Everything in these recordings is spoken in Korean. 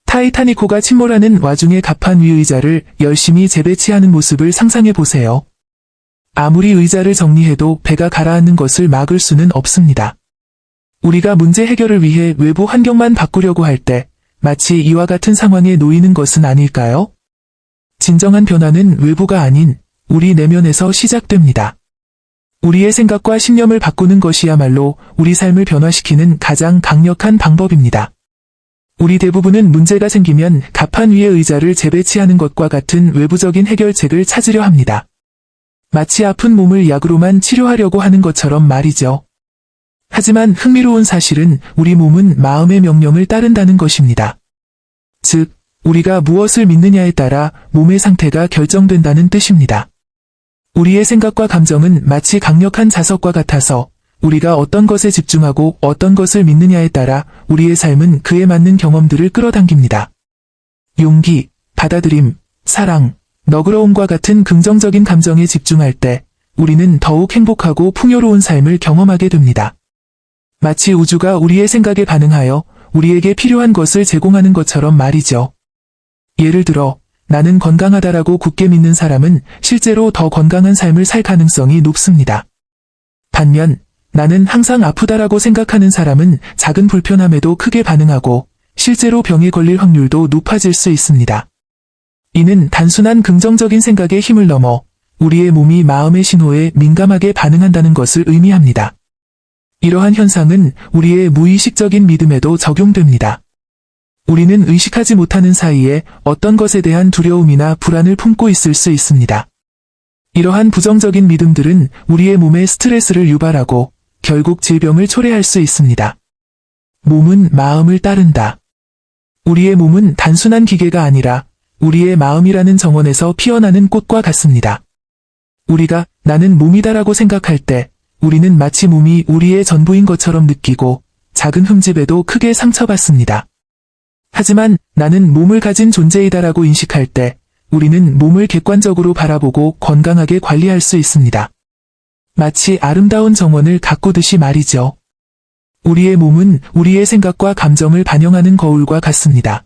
타이타닉호가 침몰하는 와중에 갑판 위 의자를 열심히 재배치하는 모습을 상상해 보세요. 아무리 의자를 정리해도 배가 가라앉는 것을 막을 수는 없습니다. 우리가 문제 해결을 위해 외부 환경만 바꾸려고 할 때 마치 이와 같은 상황에 놓이는 것은 아닐까요? 진정한 변화는 외부가 아닌 우리 내면에서 시작됩니다. 우리의 생각과 신념을 바꾸는 것이야말로 우리 삶을 변화시키는 가장 강력한 방법입니다. 우리 대부분은 문제가 생기면 갑판 위의 의자를 재배치하는 것과 같은 외부적인 해결책을 찾으려 합니다. 마치 아픈 몸을 약으로만 치료하려고 하는 것처럼 말이죠. 하지만 흥미로운 사실은 우리 몸은 마음의 명령을 따른다는 것입니다. 즉, 우리가 무엇을 믿느냐에 따라 몸의 상태가 결정된다는 뜻입니다. 우리의 생각과 감정은 마치 강력한 자석과 같아서 우리가 어떤 것에 집중하고 어떤 것을 믿느냐에 따라 우리의 삶은 그에 맞는 경험들을 끌어당깁니다. 용기, 받아들임, 사랑, 너그러움과 같은 긍정적인 감정에 집중할 때 우리는 더욱 행복하고 풍요로운 삶을 경험하게 됩니다. 마치 우주가 우리의 생각에 반응하여 우리에게 필요한 것을 제공하는 것처럼 말이죠. 예를 들어, 나는 건강하다라고 굳게 믿는 사람은 실제로 더 건강한 삶을 살 가능성이 높습니다. 반면, 나는 항상 아프다라고 생각하는 사람은 작은 불편함에도 크게 반응하고 실제로 병에 걸릴 확률도 높아질 수 있습니다. 이는 단순한 긍정적인 생각의 힘을 넘어 우리의 몸이 마음의 신호에 민감하게 반응한다는 것을 의미합니다. 이러한 현상은 우리의 무의식적인 믿음에도 적용됩니다. 우리는 의식하지 못하는 사이에 어떤 것에 대한 두려움이나 불안을 품고 있을 수 있습니다. 이러한 부정적인 믿음들은 우리의 몸에 스트레스를 유발하고 결국 질병을 초래할 수 있습니다. 몸은 마음을 따른다. 우리의 몸은 단순한 기계가 아니라 우리의 마음이라는 정원에서 피어나는 꽃과 같습니다. 우리가 나는 몸이다라고 생각할 때 우리는 마치 몸이 우리의 전부인 것처럼 느끼고 작은 흠집에도 크게 상처받습니다. 하지만 나는 몸을 가진 존재이다라고 인식할 때 우리는 몸을 객관적으로 바라보고 건강하게 관리할 수 있습니다. 마치 아름다운 정원을 가꾸듯이 말이죠. 우리의 몸은 우리의 생각과 감정을 반영하는 거울과 같습니다.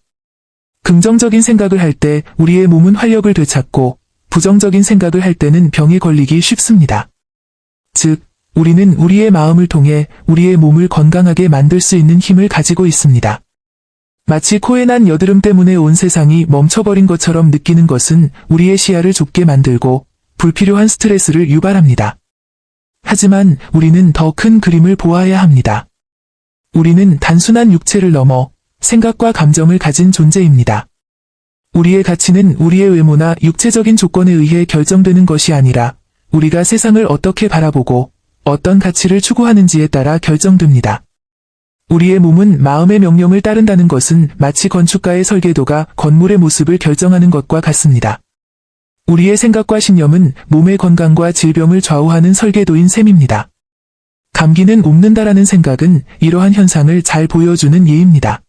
긍정적인 생각을 할 때 우리의 몸은 활력을 되찾고 부정적인 생각을 할 때는 병에 걸리기 쉽습니다. 즉, 우리는 우리의 마음을 통해 우리의 몸을 건강하게 만들 수 있는 힘을 가지고 있습니다. 마치 코에 난 여드름 때문에 온 세상이 멈춰버린 것처럼 느끼는 것은 우리의 시야를 좁게 만들고 불필요한 스트레스를 유발합니다. 하지만 우리는 더 큰 그림을 보아야 합니다. 우리는 단순한 육체를 넘어 생각과 감정을 가진 존재입니다. 우리의 가치는 우리의 외모나 육체적인 조건에 의해 결정되는 것이 아니라 우리가 세상을 어떻게 바라보고 어떤 가치를 추구하는지에 따라 결정됩니다. 우리의 몸은 마음의 명령을 따른다는 것은 마치 건축가의 설계도가 건물의 모습을 결정하는 것과 같습니다. 우리의 생각과 신념은 몸의 건강과 질병을 좌우하는 설계도인 셈입니다. 감기는 옮는다라는 생각은 이러한 현상을 잘 보여주는 예입니다.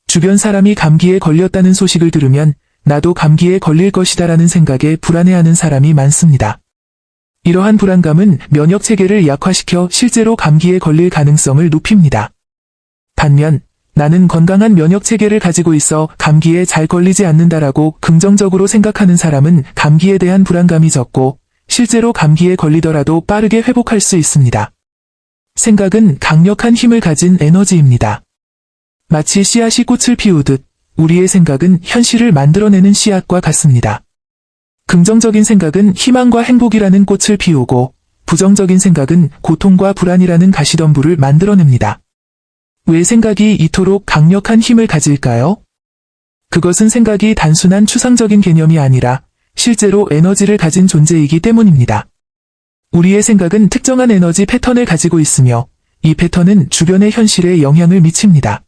주변 사람이 감기에 걸렸다는 소식을 들으면 나도 감기에 걸릴 것이다라는 생각에 불안해하는 사람이 많습니다. 이러한 불안감은 면역체계를 약화시켜 실제로 감기에 걸릴 가능성을 높입니다. 반면 나는 건강한 면역체계를 가지고 있어 감기에 잘 걸리지 않는다라고 긍정적으로 생각하는 사람은 감기에 대한 불안감이 적고 실제로 감기에 걸리더라도 빠르게 회복할 수 있습니다. 생각은 강력한 힘을 가진 에너지입니다. 마치 씨앗이 꽃을 피우듯 우리의 생각은 현실을 만들어내는 씨앗과 같습니다. 긍정적인 생각은 희망과 행복이라는 꽃을 피우고 부정적인 생각은 고통과 불안이라는 가시덤불을 만들어냅니다. 왜 생각이 이토록 강력한 힘을 가질까요? 그것은 생각이 단순한 추상적인 개념이 아니라 실제로 에너지를 가진 존재이기 때문입니다. 우리의 생각은 특정한 에너지 패턴을 가지고 있으며 이 패턴은 주변의 현실에 영향을 미칩니다.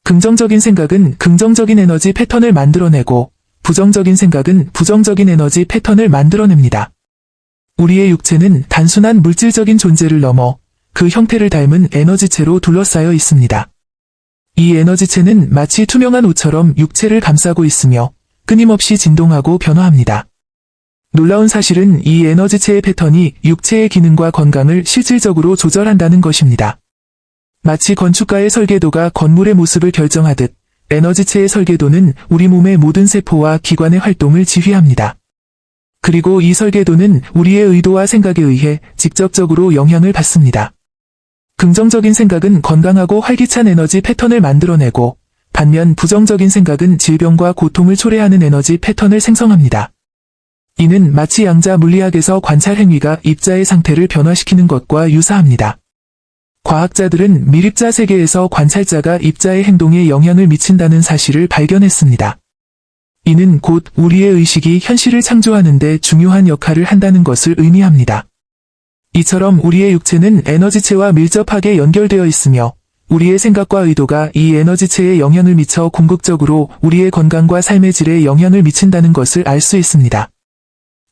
긍정적인 생각은 긍정적인 에너지 패턴을 만들어내고 부정적인 생각은 부정적인 에너지 패턴을 만들어냅니다. 우리의 육체는 단순한 물질적인 존재를 넘어 그 형태를 닮은 에너지체로 둘러싸여 있습니다. 이 에너지체는 마치 투명한 옷처럼 육체를 감싸고 있으며 끊임없이 진동하고 변화합니다. 놀라운 사실은 이 에너지체의 패턴이 육체의 기능과 건강을 실질적으로 조절한다는 것입니다. 마치 건축가의 설계도가 건물의 모습을 결정하듯 에너지체의 설계도는 우리 몸의 모든 세포와 기관의 활동을 지휘합니다. 그리고 이 설계도는 우리의 의도와 생각에 의해 직접적으로 영향을 받습니다. 긍정적인 생각은 건강하고 활기찬 에너지 패턴을 만들어내고, 반면 부정적인 생각은 질병과 고통을 초래하는 에너지 패턴을 생성합니다. 이는 마치 양자 물리학에서 관찰 행위가 입자의 상태를 변화시키는 것과 유사합니다. 과학자들은 미립자 세계에서 관찰자가 입자의 행동에 영향을 미친다는 사실을 발견했습니다. 이는 곧 우리의 의식이 현실을 창조하는 데 중요한 역할을 한다는 것을 의미합니다. 이처럼 우리의 육체는 에너지체와 밀접하게 연결되어 있으며, 우리의 생각과 의도가 이 에너지체에 영향을 미쳐 궁극적으로 우리의 건강과 삶의 질에 영향을 미친다는 것을 알 수 있습니다.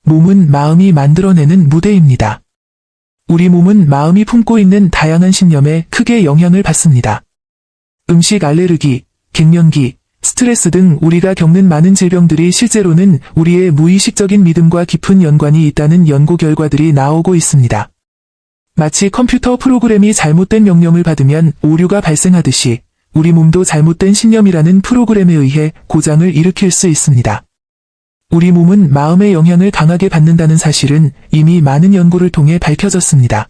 몸은 마음이 만들어내는 무대입니다. 우리 몸은 마음이 품고 있는 다양한 신념에 크게 영향을 받습니다. 음식 알레르기, 갱년기, 스트레스 등 우리가 겪는 많은 질병들이 실제로는 우리의 무의식적인 믿음과 깊은 연관이 있다는 연구 결과들이 나오고 있습니다. 마치 컴퓨터 프로그램이 잘못된 명령을 받으면 오류가 발생하듯이 우리 몸도 잘못된 신념이라는 프로그램에 의해 고장을 일으킬 수 있습니다. 우리 몸은 마음의 영향을 강하게 받는다는 사실은 이미 많은 연구를 통해 밝혀졌습니다.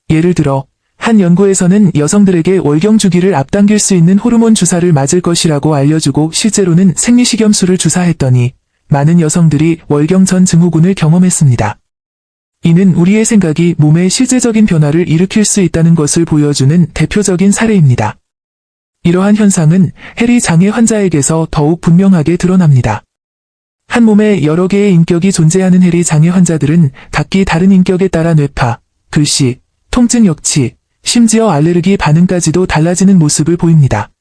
예를 들어, 한 연구에서는 여성들에게 월경 주기를 앞당길 수 있는 호르몬 주사를 맞을 것이라고 알려주고 실제로는 생리식염수를 주사했더니 많은 여성들이 월경 전 증후군을 경험했습니다. 이는 우리의 생각이 몸에 실제적인 변화를 일으킬 수 있다는 것을 보여주는 대표적인 사례입니다. 이러한 현상은 해리 장애 환자에게서 더욱 분명하게 드러납니다. 한 몸에 여러 개의 인격이 존재하는 해리 장애 환자들은 각기 다른 인격에 따라 뇌파, 글씨, 통증 역치, 심지어 알레르기 반응까지도 달라지는 모습을 보입니다.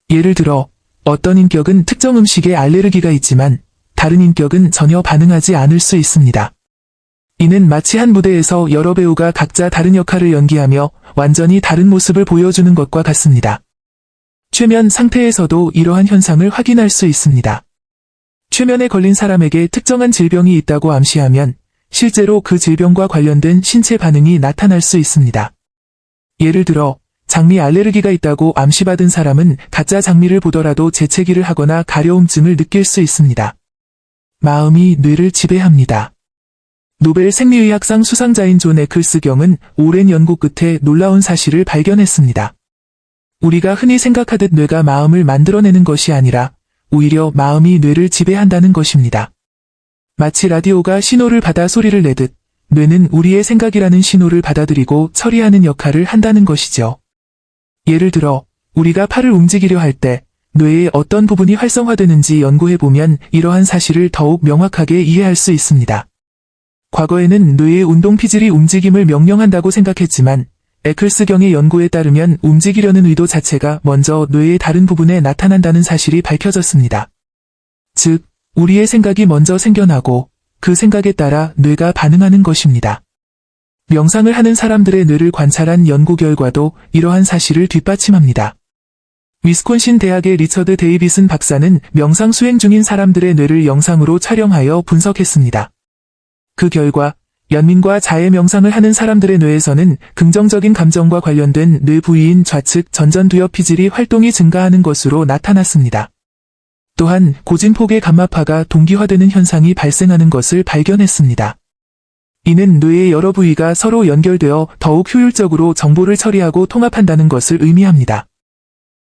예를 들어, 어떤 인격은 특정 음식에 알레르기가 있지만 다른 인격은 전혀 반응하지 않을 수 있습니다. 이는 마치 한 무대에서 여러 배우가 각자 다른 역할을 연기하며 완전히 다른 모습을 보여주는 것과 같습니다. 최면 상태에서도 이러한 현상을 확인할 수 있습니다. 최면에 걸린 사람에게 특정한 질병이 있다고 암시하면 실제로 그 질병과 관련된 신체 반응이 나타날 수 있습니다. 예를 들어, 장미 알레르기가 있다고 암시받은 사람은 가짜 장미를 보더라도 재채기를 하거나 가려움증을 느낄 수 있습니다. 마음이 뇌를 지배합니다. 노벨 생리의학상 수상자인 존 에클스 경은 오랜 연구 끝에 놀라운 사실을 발견했습니다. 우리가 흔히 생각하듯 뇌가 마음을 만들어내는 것이 아니라 오히려 마음이 뇌를 지배한다는 것입니다. 마치 라디오가 신호를 받아 소리를 내듯 뇌는 우리의 생각이라는 신호를 받아들이고 처리하는 역할을 한다는 것이죠. 예를 들어, 우리가 팔을 움직이려 할 때 뇌의 어떤 부분이 활성화되는지 연구해보면 이러한 사실을 더욱 명확하게 이해할 수 있습니다. 과거에는 뇌의 운동 피질이 움직임을 명령한다고 생각했지만 에클스 경의 연구에 따르면 움직이려는 의도 자체가 먼저 뇌의 다른 부분에 나타난다는 사실이 밝혀졌습니다. 즉, 우리의 생각이 먼저 생겨나고 그 생각에 따라 뇌가 반응하는 것입니다. 명상을 하는 사람들의 뇌를 관찰한 연구 결과도 이러한 사실을 뒷받침합니다. 위스콘신 대학의 리처드 데이비슨 박사는 명상 수행 중인 사람들의 뇌를 영상으로 촬영하여 분석했습니다. 그 결과 연민과 자해 명상을 하는 사람들의 뇌에서는 긍정적인 감정과 관련된 뇌 부위인 좌측 전전두엽 피질이 활동이 증가하는 것으로 나타났습니다. 또한 고진폭의 감마파가 동기화되는 현상이 발생하는 것을 발견했습니다. 이는 뇌의 여러 부위가 서로 연결되어 더욱 효율적으로 정보를 처리하고 통합한다는 것을 의미합니다.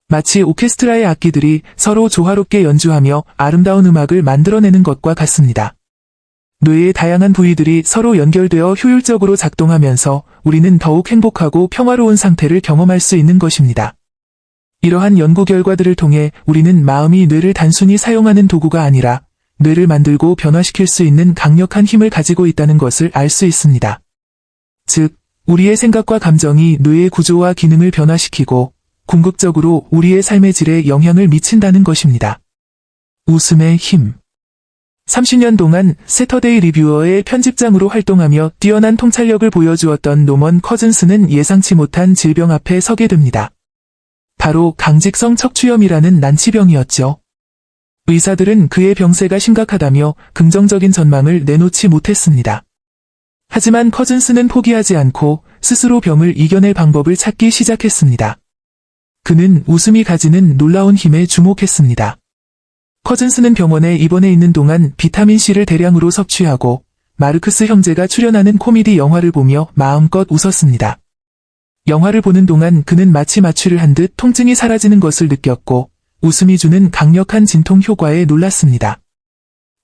마치 오케스트라의 악기들이 서로 조화롭게 연주하며 아름다운 음악을 만들어내는 것과 같습니다. 뇌의 다양한 부위들이 서로 연결되어 효율적으로 작동하면서 우리는 더욱 행복하고 평화로운 상태를 경험할 수 있는 것입니다. 이러한 연구 결과들을 통해 우리는 마음이 뇌를 단순히 사용하는 도구가 아니라 뇌를 만들고 변화시킬 수 있는 강력한 힘을 가지고 있다는 것을 알 수 있습니다. 즉, 우리의 생각과 감정이 뇌의 구조와 기능을 변화시키고 궁극적으로 우리의 삶의 질에 영향을 미친다는 것입니다. 웃음의 힘. 30년 동안 세터데이 리뷰어의 편집장으로 활동하며 뛰어난 통찰력을 보여주었던 노먼 커즌스는 예상치 못한 질병 앞에 서게 됩니다. 바로 강직성 척추염이라는 난치병이었죠. 의사들은 그의 병세가 심각하다며 긍정적인 전망을 내놓지 못했습니다. 하지만 커즌스는 포기하지 않고 스스로 병을 이겨낼 방법을 찾기 시작했습니다. 그는 웃음이 가지는 놀라운 힘에 주목했습니다. 커즌스는 병원에 입원해 있는 동안 비타민C를 대량으로 섭취하고 마르크스 형제가 출연하는 코미디 영화를 보며 마음껏 웃었습니다. 영화를 보는 동안 그는 마치 마취를 한 듯 통증이 사라지는 것을 느꼈고 웃음이 주는 강력한 진통 효과에 놀랐습니다.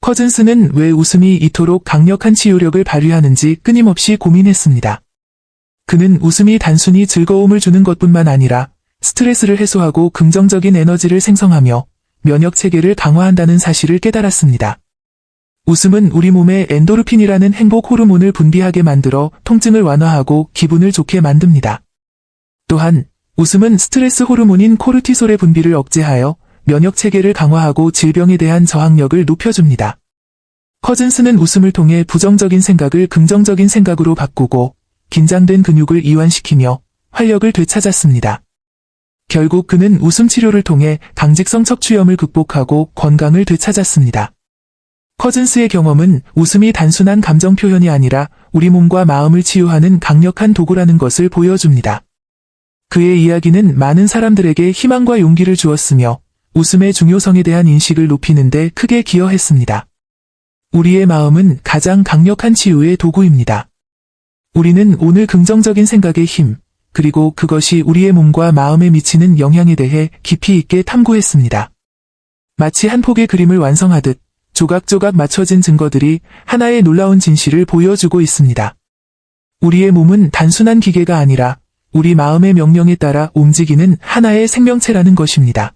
커즌스는 왜 웃음이 이토록 강력한 치유력을 발휘하는지 끊임없이 고민했습니다. 그는 웃음이 단순히 즐거움을 주는 것뿐만 아니라 스트레스를 해소하고 긍정적인 에너지를 생성하며 면역 체계를 강화한다는 사실을 깨달았습니다. 웃음은 우리 몸에 엔도르핀이라는 행복 호르몬을 분비하게 만들어 통증을 완화하고 기분을 좋게 만듭니다. 또한 웃음은 스트레스 호르몬인 코르티솔의 분비를 억제하여 면역 체계를 강화하고 질병에 대한 저항력을 높여줍니다. 커즌스는 웃음을 통해 부정적인 생각을 긍정적인 생각으로 바꾸고 긴장된 근육을 이완시키며 활력을 되찾았습니다. 결국 그는 웃음 치료를 통해 강직성 척추염을 극복하고 건강을 되찾았습니다. 커즌스의 경험은 웃음이 단순한 감정 표현이 아니라 우리 몸과 마음을 치유하는 강력한 도구라는 것을 보여줍니다. 그의 이야기는 많은 사람들에게 희망과 용기를 주었으며 웃음의 중요성에 대한 인식을 높이는 데 크게 기여했습니다. 우리의 마음은 가장 강력한 치유의 도구입니다. 우리는 오늘 긍정적인 생각의 힘, 그리고 그것이 우리의 몸과 마음에 미치는 영향에 대해 깊이 있게 탐구했습니다. 마치 한 폭의 그림을 완성하듯 조각조각 맞춰진 증거들이 하나의 놀라운 진실을 보여주고 있습니다. 우리의 몸은 단순한 기계가 아니라 우리 마음의 명령에 따라 움직이는 하나의 생명체라는 것입니다.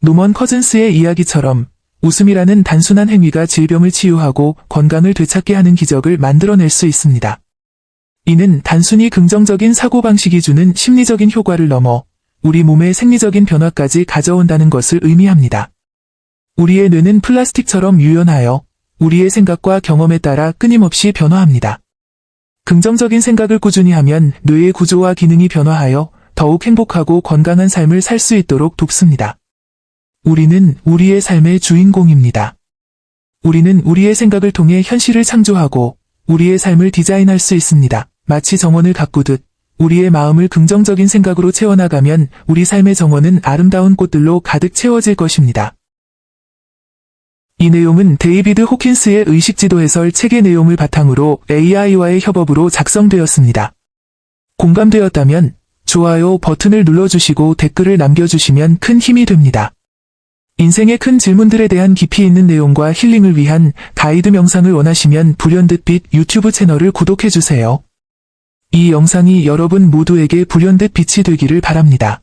노먼 커즌스의 이야기처럼 웃음이라는 단순한 행위가 질병을 치유하고 건강을 되찾게 하는 기적을 만들어낼 수 있습니다. 이는 단순히 긍정적인 사고방식이 주는 심리적인 효과를 넘어 우리 몸의 생리적인 변화까지 가져온다는 것을 의미합니다. 우리의 뇌는 플라스틱처럼 유연하여 우리의 생각과 경험에 따라 끊임없이 변화합니다. 긍정적인 생각을 꾸준히 하면 뇌의 구조와 기능이 변화하여 더욱 행복하고 건강한 삶을 살 수 있도록 돕습니다. 우리는 우리의 삶의 주인공입니다. 우리는 우리의 생각을 통해 현실을 창조하고 우리의 삶을 디자인할 수 있습니다. 마치 정원을 가꾸듯 우리의 마음을 긍정적인 생각으로 채워나가면 우리 삶의 정원은 아름다운 꽃들로 가득 채워질 것입니다. 이 내용은 데이비드 호킨스의 의식지도 해설 책의 내용을 바탕으로 AI와의 협업으로 작성되었습니다. 공감되었다면 좋아요 버튼을 눌러주시고 댓글을 남겨주시면 큰 힘이 됩니다. 인생의 큰 질문들에 대한 깊이 있는 내용과 힐링을 위한 가이드 명상을 원하시면 불현듯빛 유튜브 채널을 구독해주세요. 이 영상이 여러분 모두에게 불현듯 빛이 되기를 바랍니다.